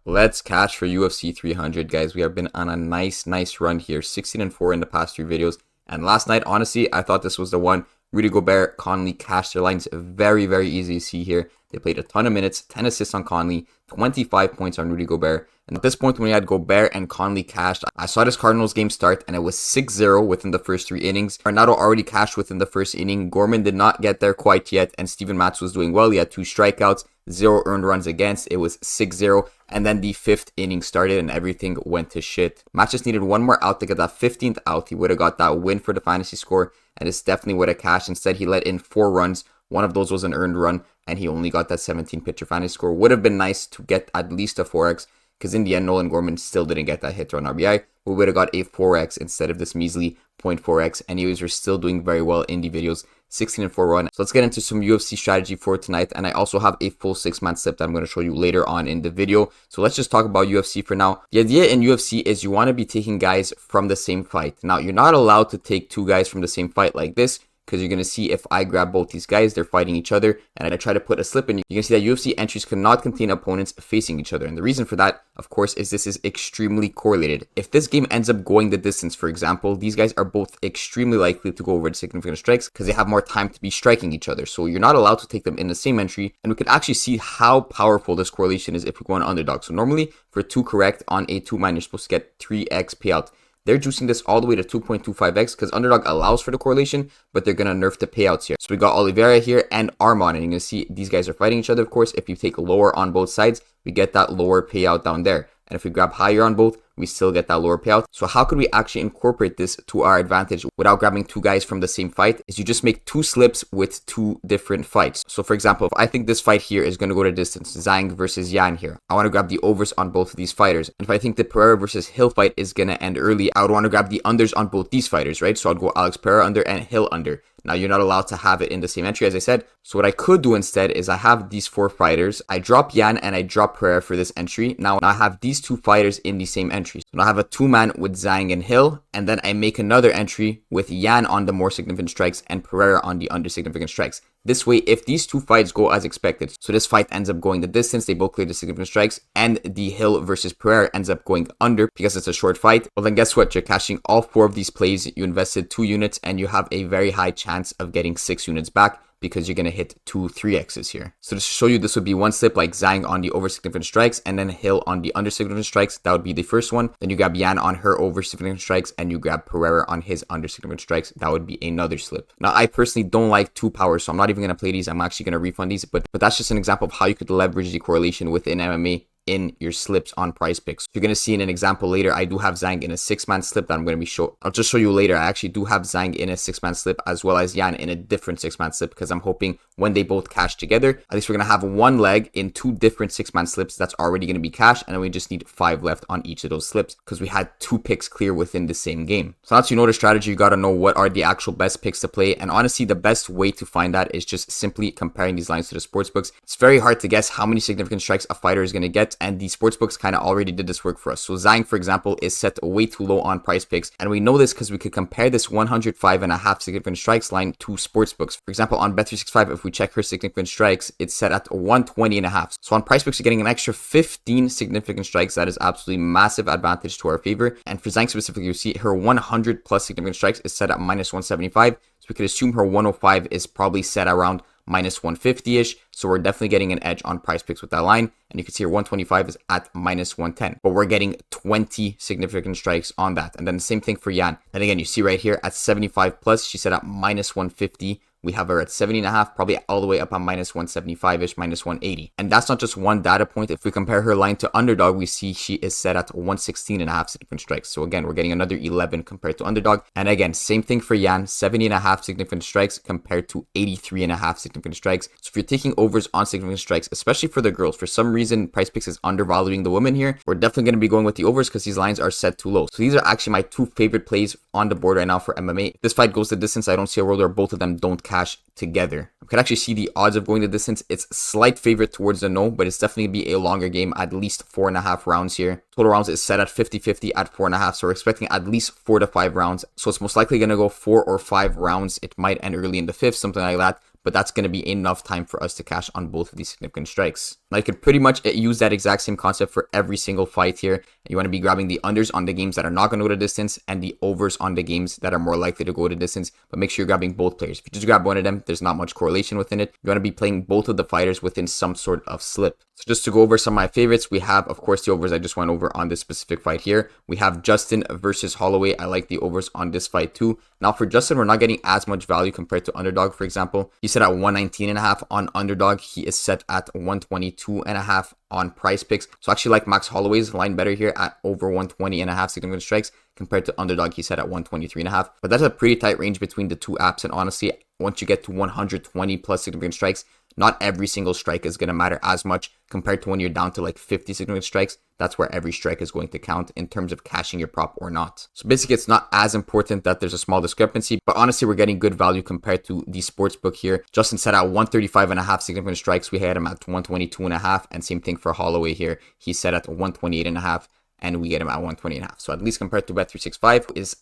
Let's cash for UFC 300, guys. We have been on a nice run here. 16-4 in the past 3 videos. And last night, honestly, I thought this was the one. Rudy Gobert, Conley cashed their lines very easy to see here. They played a ton of minutes, 10 assists on Conley, 25 points on Rudy Gobert. And at this point, when we had Gobert and Conley cashed, I saw this Cardinals game start, and it was 6-0 within the first 3 innings. Arnado already cashed within the first inning. Gorman did not get there quite yet, and Steven Matz was doing well. He had 2 strikeouts, 0 earned runs against. It was 6-0, and then the 5th inning started, and everything went to shit. Matz just needed one more out to get that 15th out. He would have got that win for the fantasy score, and it's definitely would have cashed. Instead, he let in 4 runs. One of those was an earned run, and he only got that 17-pitcher fantasy score. Would have been nice to get at least a 4x, because in the end, Nolan Gorman still didn't get that hit or an RBI. We would have got a 4x instead of this measly 0.4x. Anyways, we're still doing very well in the videos. 16-4 run. So let's get into some UFC strategy for tonight. And I also have a full 6-man slip that I'm going to show you later on in the video. So let's just talk about UFC for now. The idea in UFC is you want to be taking guys from the same fight. Now, you're not allowed to take 2 guys from the same fight like this, because you're going to see if I grab both these guys, they're fighting each other, and I try to put a slip in, you can see that UFC entries cannot contain opponents facing each other. And the reason for that, of course, is this is extremely correlated. If this game ends up going the distance, for example, these guys are both extremely likely to go over the significant strikes because they have more time to be striking each other. So you're not allowed to take them in the same entry, and we can actually see how powerful this correlation is if we go on underdog. So normally for 2 correct on a 2-man, you're supposed to get 3x payout. They're juicing this all the way to 2.25x because underdog allows for the correlation, but they're going to nerf the payouts here. So we got Oliveira here and Armon, and you're going to see these guys are fighting each other. Of course, if you take lower on both sides, we get that lower payout down there. And if we grab higher on both, we still get that lower payout. So how could we actually incorporate this to our advantage without grabbing 2 guys from the same fight? Is you just make 2 slips with 2 different fights. So for example, if I think this fight here is going to go to distance, Zhang versus Yan here, I want to grab the overs on both of these fighters. And if I think the Pereira versus Hill fight is going to end early, I would want to grab the unders on both these fighters, right? So I'd go Alex Pereira under and Hill under. Now, you're not allowed to have it in the same entry, as I said. So what I could do instead is I have these 4 fighters. I drop Yan and I drop Pereira for this entry. Now I have these 2 fighters in the same entry. So now I have a 2-man with Zhang and Hill. And then I make another entry with Yan on the more significant strikes and Pereira on the under significant strikes. This way, if these 2 fights go as expected, so this fight ends up going the distance, they both clear the significant strikes, and the Hill versus Pereira ends up going under because it's a short fight, well then guess what? You're cashing all 4 of these plays. You invested 2 units, and you have a very high chance of getting 6 units back, because you're going to hit 2 3x's here. So to show you, this would be one slip like Zhang on the over significant strikes and then Hill on the under significant strikes. That would be the first one. Then you grab Yan on her over significant strikes and you grab Pereira on his under significant strikes. That would be another slip. Now, I personally don't like 2 powers, so I'm not even going to play these. I'm actually going to refund these, but that's just an example of how you could leverage the correlation within MMA in your slips on Prizepicks. You're going to see in an example later, I do have Zhang in a 6-man slip that I'm going to be I'll just show you later. I actually do have Zhang in a 6-man slip as well as Yan in a different 6-man slip, because I'm hoping when they both cash together, at least we're going to have 1 leg in 2 different 6-man slips that's already going to be cashed, and then we just need 5 left on each of those slips because we had 2 picks clear within the same game. So once you know the strategy, you got to know what are the actual best picks to play, and honestly, the best way to find that is just simply comparing these lines to the sportsbooks. It's very hard to guess how many significant strikes a fighter is going to get, and the sportsbooks kind of already did this work for us. So Zhang, for example, is set way too low on Prizepicks, and we know this because we could compare this 105.5 significant strikes line to sportsbooks. For example, on Bet365, if we check her significant strikes, it's set at 120.5. So on Prizepicks, you're getting an extra 15 significant strikes. That is absolutely massive advantage to our favor. And for Zhang specifically, you see her 100 plus significant strikes is set at minus 175. So we could assume her 105 is probably set around minus 150-ish. So we're definitely getting an edge on Prizepicks with that line. And you can see her 125 is at minus 110. But we're getting 20 significant strikes on that. And then the same thing for Yan. And again, you see right here at 75 plus, she's set at minus 150. We have her at 70.5, probably all the way up on minus 175-ish, minus 180. And that's not just one data point. If we compare her line to underdog, we see she is set at 116.5 significant strikes. So again, we're getting another 11 compared to underdog. And again, same thing for Yan, 70.5 significant strikes compared to 83.5 significant strikes. So if you're taking overs on significant strikes, especially for the girls, for some reason, Prizepicks is undervaluing the women here. We're definitely going to be going with the overs because these lines are set too low. So these are actually my 2 favorite plays on the board right now for MMA. If this fight goes the distance, I don't see a world where both of them don't cash together. I could actually see the odds of going the distance. It's slight favorite towards the no, but it's definitely going to be a longer game, at least 4.5 rounds here. Total rounds is set at 50-50 at 4.5, so we're expecting at least 4 to 5 rounds. So it's most likely going to go 4 or 5 rounds. It might end early in the 5th, something like that. but that's going to be enough time for us to cash on both of these significant strikes. Now you could pretty much use that exact same concept for every single fight here. You want to be grabbing the unders on the games that are not going to go to distance and the overs on the games that are more likely to go to distance, but make sure you're grabbing both players. If you just grab one of them, there's not much correlation within it. You want to be playing both of the fighters within some sort of slip. So just to go over some of my favorites, we have, of course, the overs I just went over on this specific fight here. We have Justin versus Holloway. I like the overs on this fight too. Now for Justin, we're not getting as much value compared to underdog, for example. He's set at 119.5 on underdog. He is set at 122.5 on Prizepicks. So I actually like Max Holloway's line better here at over 120.5 significant strikes compared to underdog. He's set at 123.5. But that's a pretty tight range between the two apps. And honestly, once you get to 120 plus significant strikes, not every single strike is going to matter as much compared to when you're down to like 50 significant strikes. That's where every strike is going to count in terms of cashing your prop or not. So basically, it's not as important that there's a small discrepancy, but honestly, we're getting good value compared to the sportsbook here. Justin set out 135.5 significant strikes. We had him at 122.5, and same thing for Holloway here. He's set at 128.5, and we get him at 120.5. So at least compared to Bet365 is,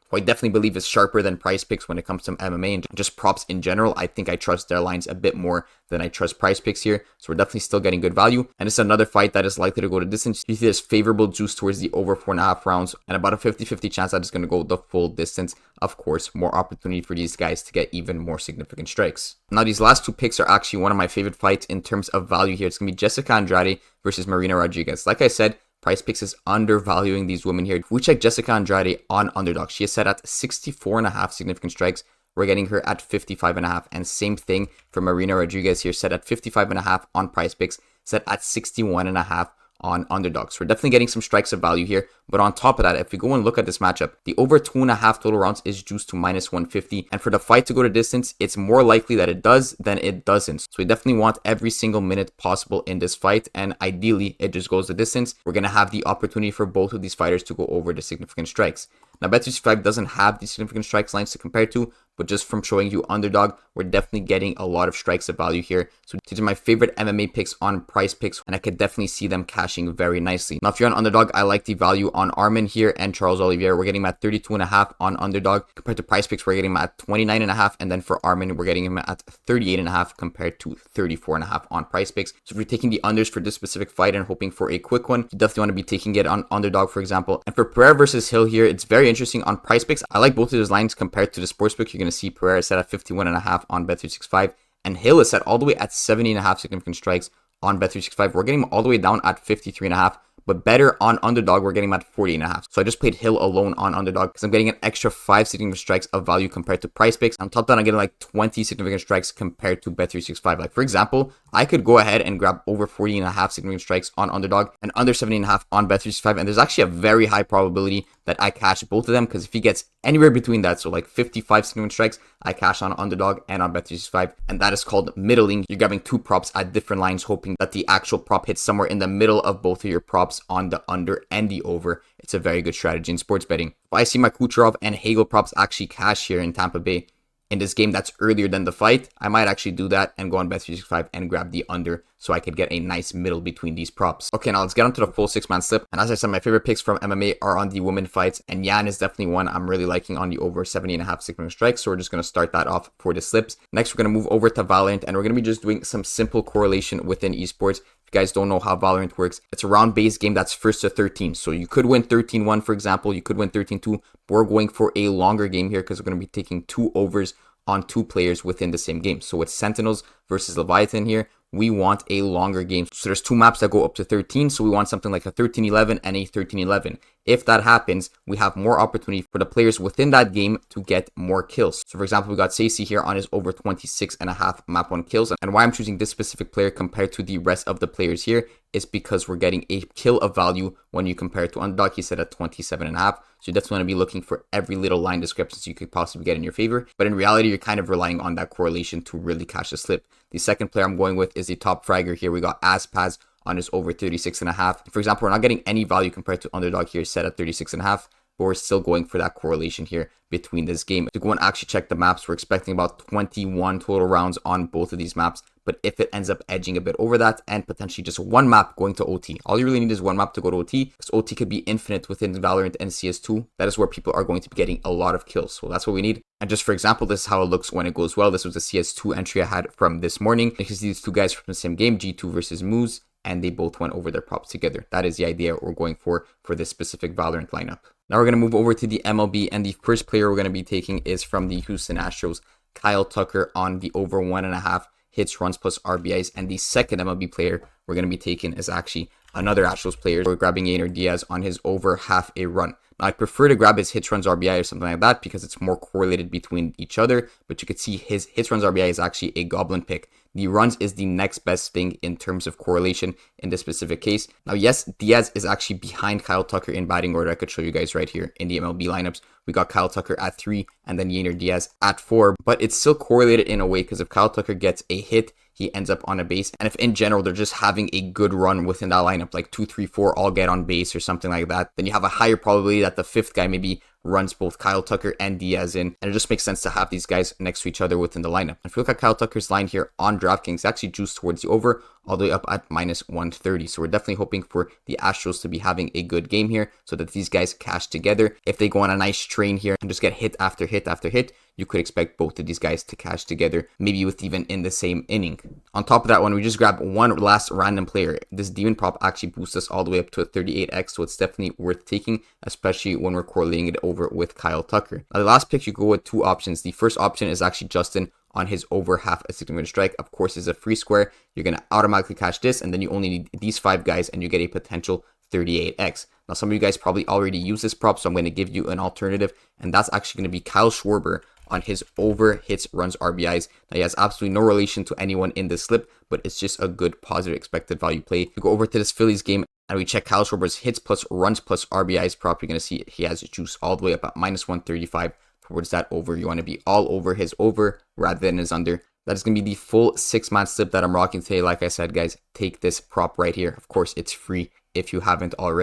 who I definitely believe is sharper than Prizepicks when it comes to MMA and just props in general. I think I trust their lines a bit more than I trust Prizepicks here. So we're definitely still getting good value. And it's another fight that is likely to go to distance. You see there's favorable juice towards the over 4.5 rounds and about a 50-50 chance that it's going to go the full distance. Of course, more opportunity for these guys to get even more significant strikes. Now, these last two picks are actually one of my favorite fights in terms of value here. It's going to be Jessica Andrade versus Marina Rodriguez. Like I said, Prizepicks is undervaluing these women here. If we check Jessica Andrade on underdog, she is set at 64.5 significant strikes. We're getting her at 55.5. And same thing for Marina Rodriguez here, set at 55.5 on Prizepicks, set at 61.5 on underdog. So we're definitely getting some strikes of value here. But on top of that, if we go and look at this matchup, the over 2.5 total rounds is juiced to minus 150. And for the fight to go to distance, it's more likely that it does than it doesn't. So we definitely want every single minute possible in this fight. And ideally, it just goes the distance. We're going to have the opportunity for both of these fighters to go over the significant strikes. Now, Bet365 doesn't have these significant strikes lines to compare to, but just from showing you underdog, we're definitely getting a lot of strikes of value here. So these are my favorite MMA picks on Prizepicks, and I could definitely see them cashing very nicely. Now, if you're on underdog, I like the value on Armin here and Charles Oliveira. We're getting him at 32.5 on underdog. Compared to Prizepicks, we're getting him at 29.5, and then for Armin, we're getting him at 38.5 compared to 34.5 on Prizepicks. So if you're taking the unders for this specific fight and hoping for a quick one, you definitely want to be taking it on underdog, for example. And for Pereira versus Hill here, it's very interesting on Prizepicks. I like both of those lines compared to the sportsbook. You're going to see Pereira set at 51.5 on Bet365, and Hill is set all the way at 70.5 significant strikes on Bet365. We're getting him all the way down at 53.5. But better on underdog, we're getting him at 40.5. So I just played Hill alone on underdog because I'm getting an extra 5 significant strikes of value compared to Prizepicks. On top of that, I'm getting like 20 significant strikes compared to Bet365. Like, for example, I could go ahead and grab over 40.5 significant strikes on underdog and under 70.5 on Bet365. And there's actually a very high probability that I cash both of them, because if he gets anywhere between that, so like 55 significant strikes, I cash on underdog and on Bet365. And that is called middling. You're grabbing two props at different lines, hoping that the actual prop hits somewhere in the middle of both of your props on the under and the over. It's a very good strategy in sports betting. If I see my Kucherov and Hagel props actually cash here in Tampa Bay in this game that's earlier than the fight, I might actually do that and go on Bet365 and grab the under so I could get a nice middle between these props. Okay, now let's get onto the full 6-man slip. And as I said, my favorite picks from MMA are on the women fights, and Yan is definitely one I'm really liking on the over 70.5 significant strikes. So we're just going to start that off for the slips. Next, we're going to move over to Valorant, and we're going to be just doing some simple correlation within esports. If you guys don't know how Valorant works, it's a round-based game that's first to 13. So you could win 13-1, for example. You could win 13-2. But we're going for a longer game here because we're going to be taking 2 overs on 2 players within the same game. So it's Sentinels versus Leviathan here. We want a longer game. So there's 2 maps that go up to 13. So we want something like a 13-11 and a 13-11. If that happens, we have more opportunity for the players within that game to get more kills. So for example, we got Sacy here on his over 26.5 map 1 kills. And why I'm choosing this specific player compared to the rest of the players here is because we're getting a kill of value when you compare it to underdog. He said at 27.5. So you definitely want to be looking for every little line discrepancy you could possibly get in your favor. But in reality, you're kind of relying on that correlation to really cash the slip. The second player I'm going with is the top fragger here. We got Aspaz on his over 36.5. For example, we're not getting any value compared to underdog here, set at 36.5. but we're still going for that correlation here between this game. To go and actually check the maps, we're expecting about 21 total rounds on both of these maps. But if it ends up edging a bit over that and potentially just one map going to OT, all you really need is one map to go to OT, because OT could be infinite within Valorant and CS2. That is where people are going to be getting a lot of kills. So that's what we need. And just for example, this is how it looks when it goes well. This was a CS2 entry I had from this morning. You can see these two guys from the same game, G2 versus Moose, and they both went over their props together. That is the idea we're going for this specific Valorant lineup. Now we're going to move over to the MLB, and the first player we're going to be taking is from the Houston Astros, Kyle Tucker, on the over 1.5 hits, runs plus RBIs. And the second MLB player we're going to be taking is actually another Astros player. We're grabbing Yainer Diaz on his over half a run. Now, I prefer to grab his hits, runs, RBI or something like that because it's more correlated between each other. But you could see his hits, runs, RBI is actually a goblin pick. The runs is the next best thing in terms of correlation in this specific case. Now, yes, Diaz is actually behind Kyle Tucker in batting order. I could show you guys right here in the MLB lineups. We got Kyle Tucker at 3 and then Yainer Diaz at 4. But it's still correlated in a way because if Kyle Tucker gets a hit, he ends up on a base. And if in general they're just having a good run within that lineup, like 2, 3, 4 all get on base or something like that, then you have a higher probability that the fifth guy maybe runs both Kyle Tucker and Diaz in, and it just makes sense to have these guys next to each other within the lineup. If you look at Kyle Tucker's line here on DraftKings, it's actually juiced towards the over all the way up at -130. So we're definitely hoping for the Astros to be having a good game here so that these guys cash together. If they go on a nice train here and just get hit after hit after hit, you could expect both of these guys to cash together, maybe with even in the same inning. On top of that one, we just grab one last random player. This demon prop actually boosts us all the way up to a 38x, so it's definitely worth taking, especially when we're correlating it over with Kyle Tucker. Now, the last pick, you go with two options. The first option is actually Justin on his over half a 60-minute strike. Of course, is a free square. You're going to automatically cash this, and then you only need these 5 guys, and you get a potential 38x. Now, some of you guys probably already use this prop, so I'm going to give you an alternative, and that's actually going to be Kyle Schwarber on his over hits, runs, RBIs. Now, he has absolutely no relation to anyone in this slip, but it's just a good positive expected value play. We go over to this Phillies game, and we check Kyle Schwarber's hits plus runs plus RBIs prop. You're going to see he has juice all the way up at -135 towards that over. You want to be all over his over rather than his under. That is going to be the full 6-man slip that I'm rocking today. Like I said, guys, take this prop right here. Of course, it's free if you haven't already.